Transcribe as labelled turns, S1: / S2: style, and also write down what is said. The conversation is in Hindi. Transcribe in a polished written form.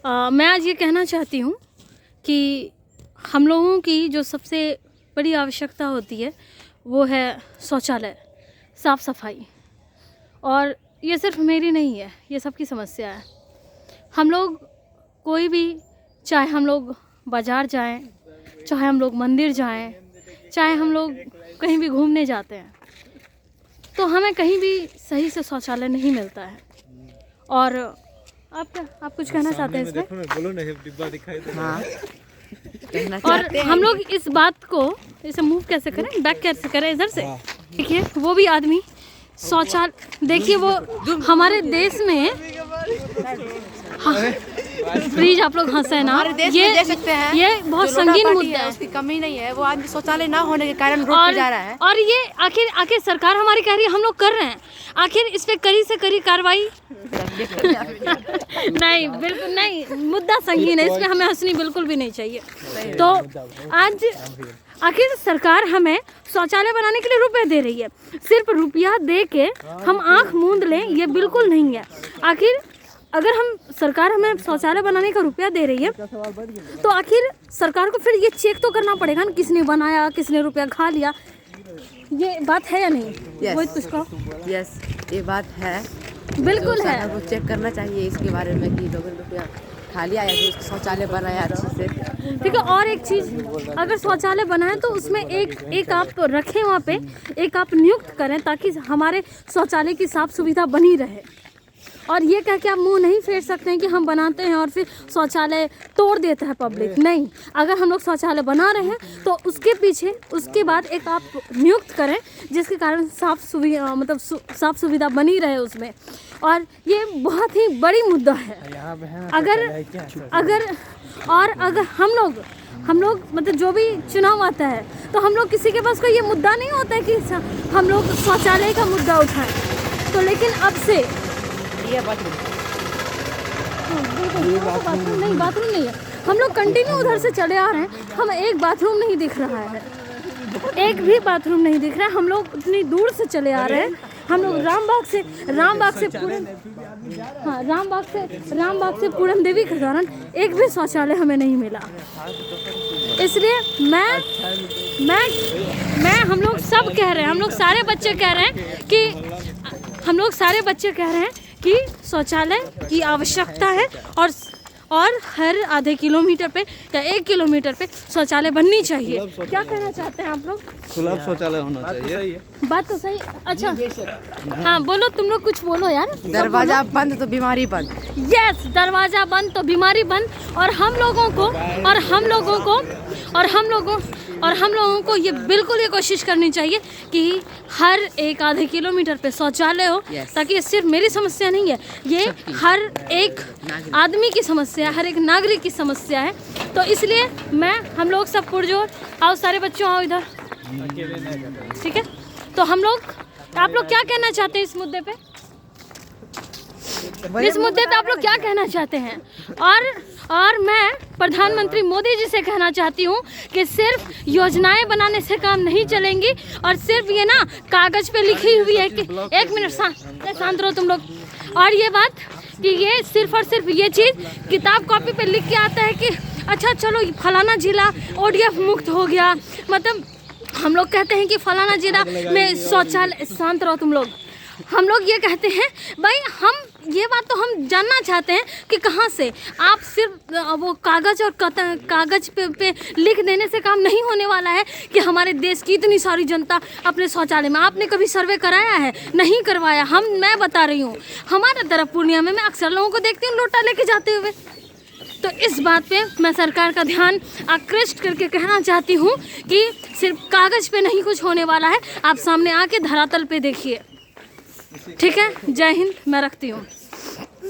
S1: मैं आज ये कहना चाहती हूँ कि हम लोगों की जो सबसे बड़ी आवश्यकता होती है वो है शौचालय, साफ़ सफाई। और ये सिर्फ मेरी नहीं है, ये सबकी समस्या है। हम लोग कोई भी, चाहे हम लोग बाज़ार जाएं, चाहे हम लोग मंदिर जाएं, चाहे हम लोग कहीं भी घूमने जाते हैं, तो हमें कहीं भी सही से शौचालय नहीं मिलता है। और आप कुछ कहना चाहते हैं इसमें?
S2: बोलो ना, डिब्बा दिखाई दे। हाँ।
S1: और हम लोग इस बात को, इसे मूव कैसे करें, बैक कैसे करें इधर से। देखिए वो भी आदमी शौचालय, देखिए वो हमारे देश में, हाँ, प्लीज आप लोग हंसे ना, ये
S3: दे सकते हैं,
S1: ये बहुत संगीन मुद्दा है,
S3: उसकी कमी नहीं है। वो आदमी शौचालय ना होने के कारण रोड पे जा रहा है।
S1: और ये आखिर सरकार हमारी कह रही है, हम लोग कर रहे हैं, आखिर इस पे कड़ी से कड़ी कार्रवाई नहीं, बिल्कुल नहीं। मुद्दा संगीन है, इसमें हमें हंसनी बिल्कुल भी नहीं चाहिए। तो आज आखिर सरकार हमें शौचालय बनाने के लिए रुपए दे रही है, सिर्फ रुपया दे के हम आंख मूंद लें ये बिल्कुल नहीं है। आखिर अगर सरकार हमें शौचालय बनाने का रुपया दे रही है तो आखिर सरकार को फिर ये चेक तो करना पड़ेगा ना, किसने बनाया, किसने रुपया खा लिया। ये बात है या नहीं? वो तुझको
S3: यस, ये बात है,
S1: बिल्कुल है।
S3: वो चेक करना चाहिए इसके बारे में कि लोगों ने रुपया खा लिया या फिर शौचालय बनाया अच्छे से।
S1: ठीक है। और एक चीज़, अगर शौचालय बनाए तो उसमें एक आप रखें, वहाँ पे एक आप नियुक्त करें ताकि हमारे शौचालय की साफ सुविधा बनी रहे। और ये कह के आप मुंह नहीं फेर सकते हैं कि हम बनाते हैं और फिर शौचालय तोड़ देता है पब्लिक। नहीं, अगर हम लोग शौचालय बना रहे हैं तो उसके पीछे, उसके बाद एक आप नियुक्त करें जिसके कारण साफ सुविधा बनी रहे उसमें। और ये बहुत ही बड़ी मुद्दा है। अगर हम लोग मतलब जो भी चुनाव आता है तो हम लोग किसी के पास कोई ये मुद्दा नहीं होता है कि हम लोग शौचालय का मुद्दा उठाएं। तो लेकिन अब से बाथरूम नहीं है, हम लोग कंटिन्यू उधर से चले आ रहे हैं, हम एक बाथरूम नहीं दिख रहा है, एक भी बाथरूम नहीं दिख रहा है। हम लोग इतनी दूर से चले आ रहे हैं, हम लोग रामबाग से पूरन देवी के दौरान एक भी शौचालय हमें नहीं मिला। इसलिए मैं हम लोग सब कह रहे हैं, हम लोग सारे बच्चे कह रहे हैं कि शौचालय की आवश्यकता है और हर आधे किलोमीटर पे या 1 किलोमीटर पे शौचालय बननी चाहिए। क्या कहना चाहते हैं आप लोग?
S2: सुलभ शौचालय होना चाहिए।
S1: बात तो सही। अच्छा, हाँ बोलो, तुम लोग कुछ बोलो यार।
S3: दरवाजा बंद तो बीमारी बंद।
S1: यस, दरवाजा बंद तो बीमारी बंद। और हम लोगों को ये बिल्कुल ये कोशिश करनी चाहिए कि हर एक आधे किलोमीटर पे शौचालय हो, ताकि ये सिर्फ मेरी समस्या नहीं है, ये हर एक आदमी की समस्या है, हर एक नागरिक की समस्या है। तो इसलिए हम लोग सब पुरजोर, आओ सारे बच्चों आओ इधर, ठीक है। तो आप लोग क्या कहना चाहते हैं इस मुद्दे पे? आप लोग क्या कहना चाहते हैं? और मैं प्रधानमंत्री मोदी जी से कहना चाहती हूँ कि सिर्फ योजनाएं बनाने से काम नहीं चलेंगी, और सिर्फ ये ना कागज पे लिखी हुई है कि, एक मिनट शांत रहो तुम लोग। और ये बात कि ये सिर्फ और सिर्फ ये चीज़ किताब कॉपी पे लिख के आता है कि अच्छा चलो फलाना जिला ODF मुक्त हो गया, मतलब हम लोग कहते हैं कि फलाना जिला में शौचालय, शांत रहो तुम लोग। हम लोग ये कहते हैं भाई, हम ये बात तो हम जानना चाहते हैं कि कहाँ से आप सिर्फ वो कागज पे लिख देने से काम नहीं होने वाला है कि हमारे देश की इतनी सारी जनता अपने शौचालय में, आपने कभी सर्वे कराया है? नहीं करवाया। मैं बता रही हूँ, हमारे तरफ पूर्णिया में मैं अक्सर लोगों को देखती हूँ लोटा लेके जाते हुए। तो इस बात पे मैं सरकार का ध्यान आकृष्ट करके कहना चाहती हूँ कि सिर्फ कागज पे नहीं कुछ होने वाला है, आप सामने आके धरातल पे देखिए। ठीक है, जय हिंद, मैं रखती हूँ।